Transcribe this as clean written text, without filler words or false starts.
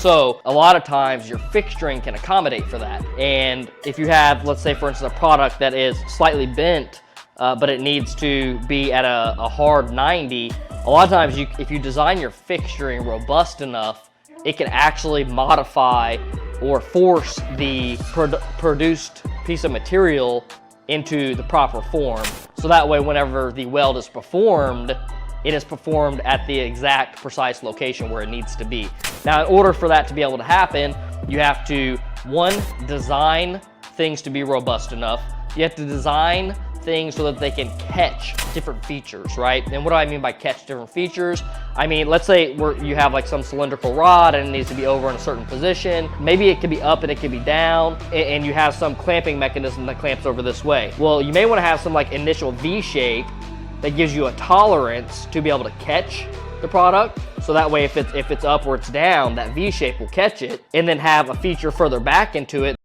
So a lot of times your fixturing can accommodate for that. And if you have, let's say for instance, a product that is slightly bent, but it needs to be at a hard 90, a lot of times if you design your fixturing robust enough, it can actually modify or force the produced piece of material into the proper form. So that way, whenever the weld is performed, it is performed at the exact precise location where it needs to be. Now, in order for that to be able to happen, you have to, one, design things to be robust enough. You have to design things so that they can catch different features, right? And what do I mean by catch different features? I mean, let's say you have like some cylindrical rod and it needs to be over in a certain position. Maybe it could be up and it could be down, and you have some clamping mechanism that clamps over this way. Well, you may want to have some like initial V shape that gives you a tolerance to be able to catch the product. So that way, if it's up or it's down, that V shape will catch it, and then have a feature further back into it